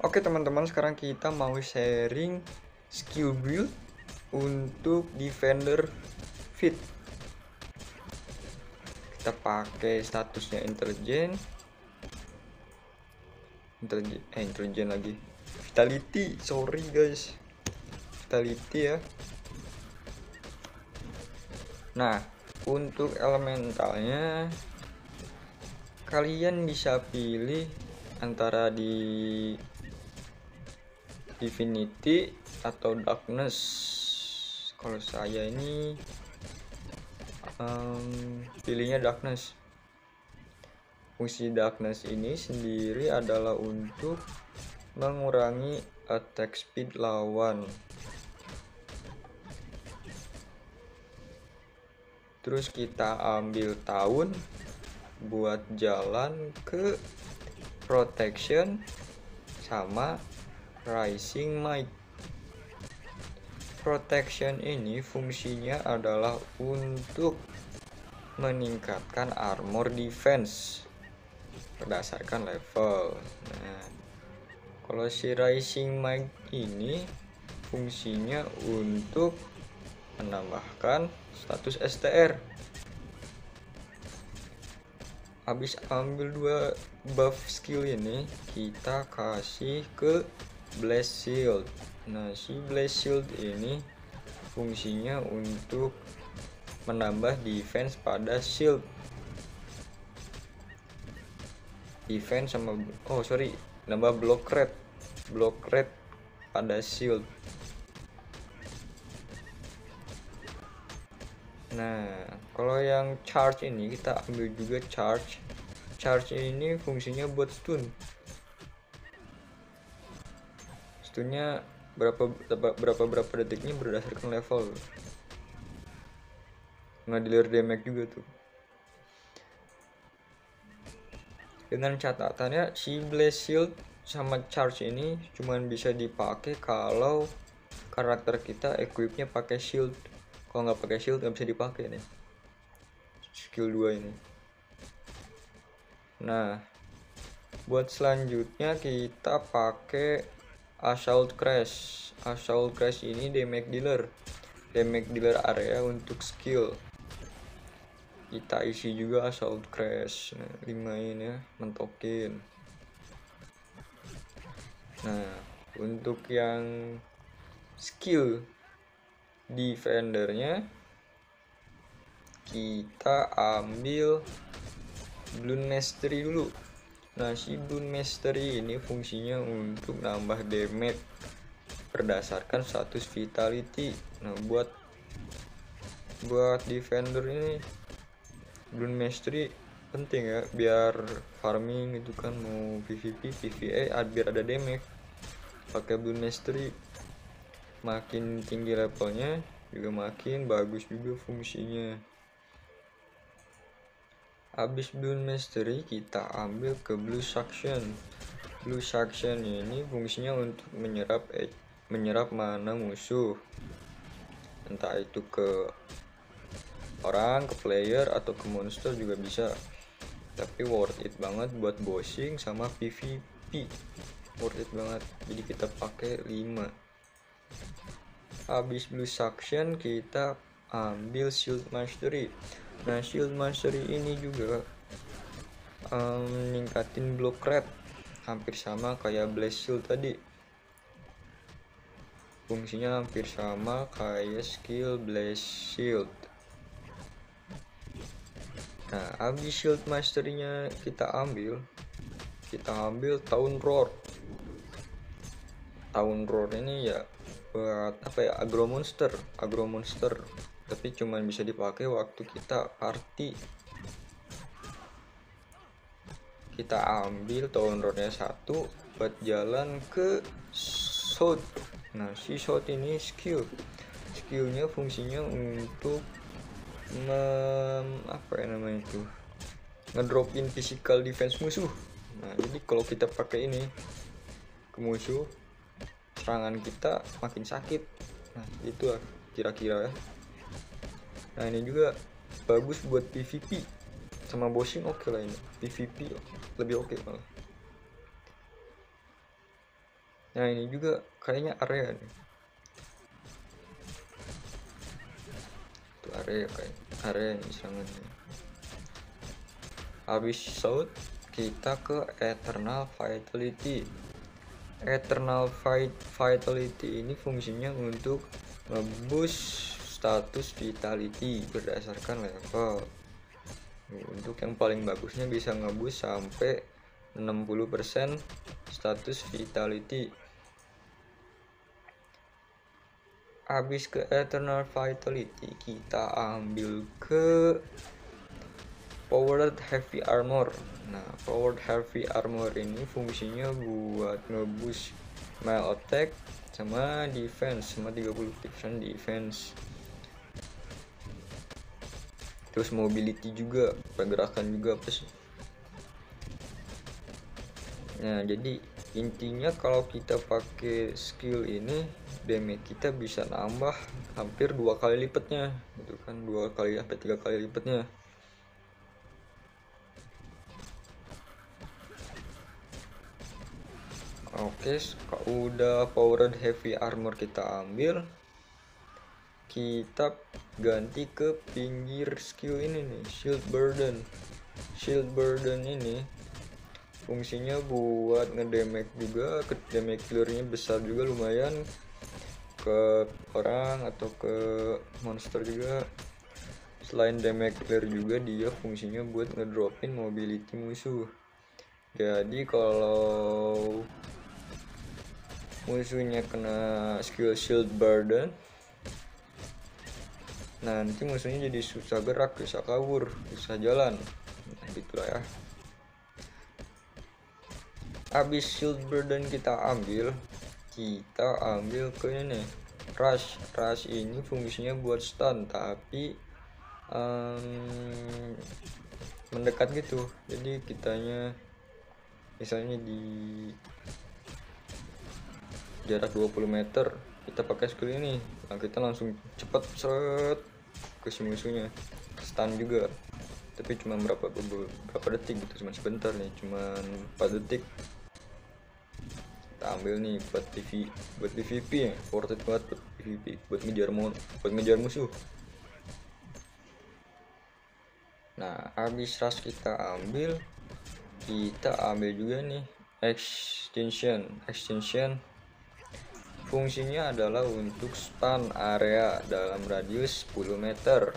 Oke teman-teman, sekarang kita mau sharing skill build untuk defender fit. Kita pakai statusnya intelijen lagi, vitality, sorry guys, vitality ya. Nah, untuk elementalnya kalian bisa pilih antara di Divinity atau Darkness. Kalau saya ini pilihnya Darkness. Fungsi Darkness ini sendiri adalah untuk mengurangi attack speed lawan. Terus kita ambil tahun buat jalan ke protection sama rising might. Protection ini fungsinya adalah untuk meningkatkan armor defense berdasarkan level. Nah, kalau si rising might ini fungsinya untuk menambahkan status STR. Habis ambil dua buff skill ini, kita kasih ke Blast Shield. Nah, si Blast Shield ini fungsinya untuk menambah defense pada shield. Defense sama nambah block rate pada shield. Nah, kalau yang charge ini kita ambil juga charge. Charge ini fungsinya buat stun. Stunnya berapa detiknya berdasarkan level. Ngedealer damage juga tuh. Dengan catatannya si Blast Shield sama charge ini cuman bisa dipakai kalau karakter kita equipnya pakai shield. Kalau nggak pakai shield nggak bisa dipakai nih skill 2 ini. Nah, buat selanjutnya kita pakai Assault Crash. Assault Crash ini damage dealer area untuk skill. Kita isi juga Assault Crash. Nah, 5 ini ya, mentokin. Nah, untuk yang skill defendernya kita ambil Blood Mastery dulu. Nah, si Blood Mastery ini fungsinya untuk nambah damage berdasarkan status vitality. Nah, buat defender ini Blood Mastery penting ya, biar farming itu kan, mau PvP, PvE biar ada damage. Pakai Blood Mastery, makin tinggi levelnya juga makin bagus juga fungsinya. Habis Blood Mastery kita ambil ke Blue Suction. Blue Suction ini fungsinya untuk menyerap mana musuh, entah itu ke orang, ke player, atau ke monster juga bisa. Tapi worth it banget buat bossing sama PvP, worth it banget. Jadi kita pakai 5. Habis Blue Suction kita ambil Shield Mastery. Nah, Shield Mastery ini juga ningkatin block rate, hampir sama kayak Blast Shield tadi. Fungsinya hampir sama kayak skill Blast Shield. Nah, habis Shield Mastery-nya kita ambil Town Roar. Town Roar ini ya buat agro monster, tapi cuman bisa dipakai waktu kita party. Kita ambil Town Roar-nya 1 buat jalan ke Shot. Nah, si Shot ini skillnya fungsinya untuk ngedropin physical defense musuh. Nah, jadi kalau kita pakai ini ke musuh, serangan kita makin sakit. Nah, itu kira-kira ya. Nah, ini juga bagus buat PvP sama bossing, oke lah ini. PvP lebih oke malah. Nah ini juga kayaknya area nih, itu area kayak area nih serangannya. Habis shout kita ke Eternal Vitality. Eternal Vitality ini fungsinya untuk ngeboost status vitality berdasarkan level. Untuk yang paling bagusnya bisa ngeboost sampai 60% status vitality. Habis ke Eternal Vitality kita ambil ke Powered Heavy Armor. Nah, Powered Heavy Armor ini fungsinya buat ngeboost melee attack sama defense, sama 30% defense. Terus mobility juga, pergerakan juga apa sih. Nah, jadi intinya kalau kita pakai skill ini, damage kita bisa nambah hampir 2 kali lipatnya, gitu kan, 2 kali sampai 3 kali lipatnya. Oke, udah Powered Heavy Armor kita ambil, kita ganti ke pinggir skill ini nih, Shield Burden. Shield Burden ini fungsinya buat ngedamage juga, ke damage clearnya besar juga, lumayan ke orang atau ke monster juga. Selain damage clear juga, dia fungsinya buat ngedropin mobility musuh. Jadi kalau musuhnya kena skill Shield Burden, nanti musuhnya jadi susah gerak, susah kabur, susah jalan. Nah, gitulah ya. Habis Shield Burden kita ambil ke ini Rush. Rush ini fungsinya buat stun, tapi mendekat gitu. Jadi kitanya misalnya di jarak 20 meter kita pakai skill ini, nah kita langsung cepet seret ke si musuhnya, stun juga, tapi cuma berapa detik gitu, cuma sebentar nih, cuma 4 detik. Kita ambil nih buat PVP ya, worth it banget buat PVP, buat ngejar musuh. Nah, habis rush kita ambil juga nih extension. Fungsinya adalah untuk stun area dalam radius 10 meter.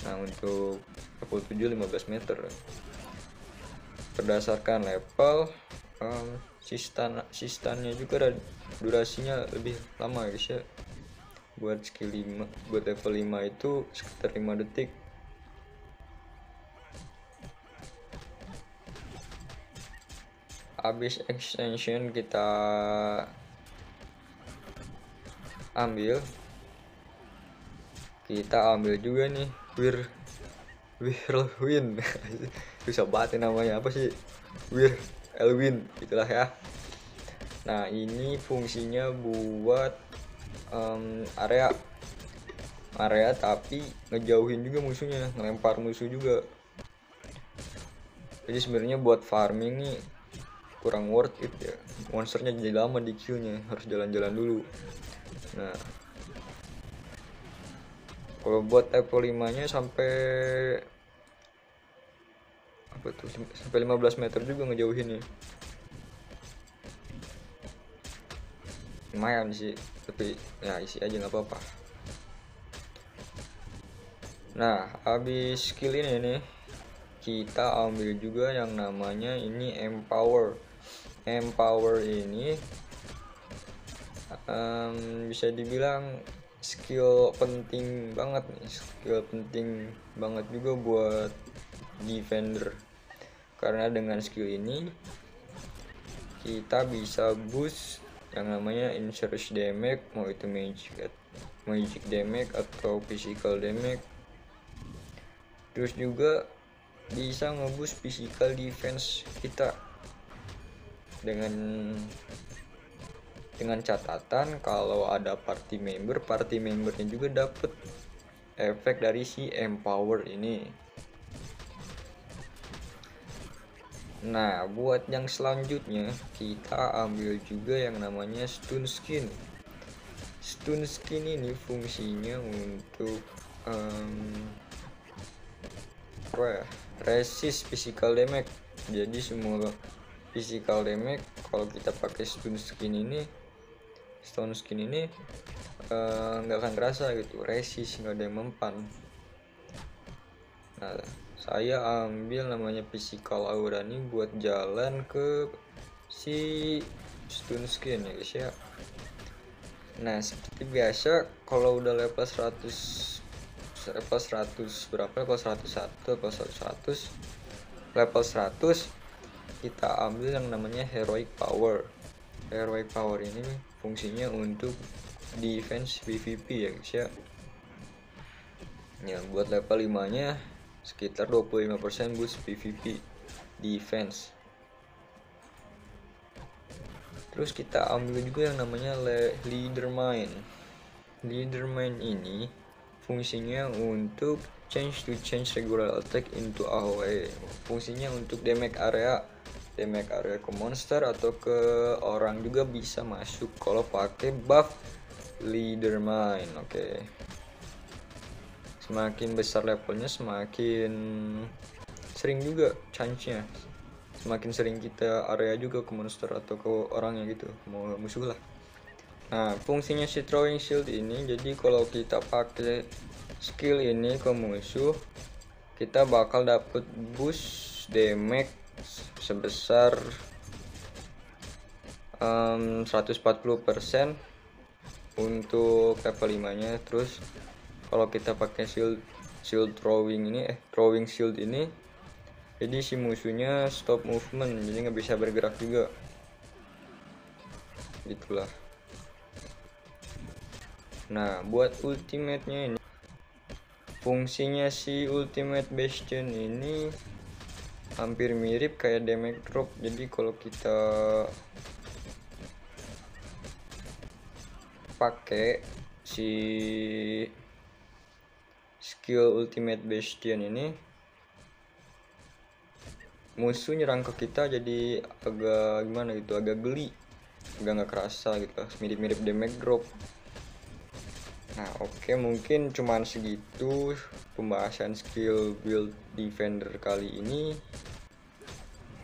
Nah, untuk level 7 15 meter. Berdasarkan level, stunnya juga durasinya lebih lama guys ya. Buat skill 5, buat level 5 itu sekitar 5 detik. Habis extension kita ambil juga nih Whirlwind. Susah banget namanya, apa sih, Whirlwind gitulah ya. Nah, ini fungsinya buat area tapi ngejauhin juga musuhnya, ngelempar musuh juga. Jadi sebenarnya buat farming nih kurang worth it ya, monsternya jadi lama di queue-nya, harus jalan-jalan dulu. Nah, kalau buat level 5 nya sampai 15 meter juga ngejauhin nih, lumayan sih, tapi ya isi aja nggak apa-apa. Nah, habis skill ini nih kita ambil juga yang namanya ini Empower ini bisa dibilang skill penting banget juga buat defender, karena dengan skill ini kita bisa boost yang namanya insurge damage, mau itu magic damage atau physical damage. Terus juga bisa ngeboost physical defense kita dengan catatan kalau ada party membernya juga dapet efek dari si Empower ini. Nah, buat yang selanjutnya kita ambil juga yang namanya stun skin. Stun skin ini fungsinya untuk resist physical damage. Jadi semua physical damage kalau kita pakai stun skin ini nggak akan kerasa gitu, resist, nggak ada yang mempan. Nah, saya ambil namanya physical aura ini buat jalan ke si stun skin ya guys ya. Nah, seperti biasa kalau udah level 100 berapa, level 101, level 100 kita ambil yang namanya heroic power. Heroic power ini fungsinya untuk defense PvP ya guys ya. Ya, buat level 5 nya sekitar 25% boost PvP defense. Terus kita ambil juga yang namanya Leadermind. Leadermind ini fungsinya untuk change regular attack into AoE. Fungsinya untuk damage area ke monster atau ke orang juga bisa masuk kalau pakai buff Leadermind. Oke. Semakin besar levelnya semakin sering juga chance-nya. Semakin sering kita area juga ke monster atau ke orangnya gitu, mau musuh lah. Nah, fungsinya si throwing shield ini, jadi kalau kita pakai skill ini ke musuh, kita bakal dapet boost damage sebesar 140% untuk level 5 nya. Terus kalau kita pakai throwing shield ini, jadi si musuhnya stop movement, jadi nggak bisa bergerak juga, gitulah. Nah, buat ultimate-nya ini, fungsinya si ultimate bastion ini hampir mirip kayak damage drop. Jadi kalau kita pakai si skill ultimate bastion ini, musuh nyerang ke kita jadi agak gimana gitu, agak geli, agak nggak kerasa gitu, mirip-mirip damage drop. Nah, oke, mungkin cuman segitu pembahasan skill build defender kali ini.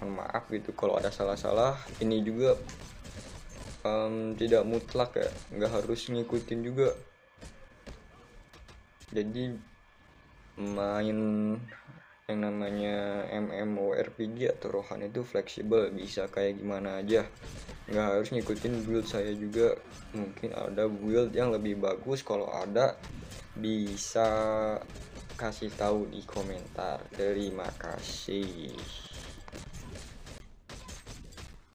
Mohon maaf gitu kalau ada salah-salah. Ini juga tidak mutlak ya, nggak harus ngikutin juga. Jadi main yang namanya MMORPG atau Rohan itu fleksibel, bisa kayak gimana aja, nggak harus ngikutin build saya juga. Mungkin ada build yang lebih bagus, kalau ada bisa kasih tahu di komentar. Terima kasih.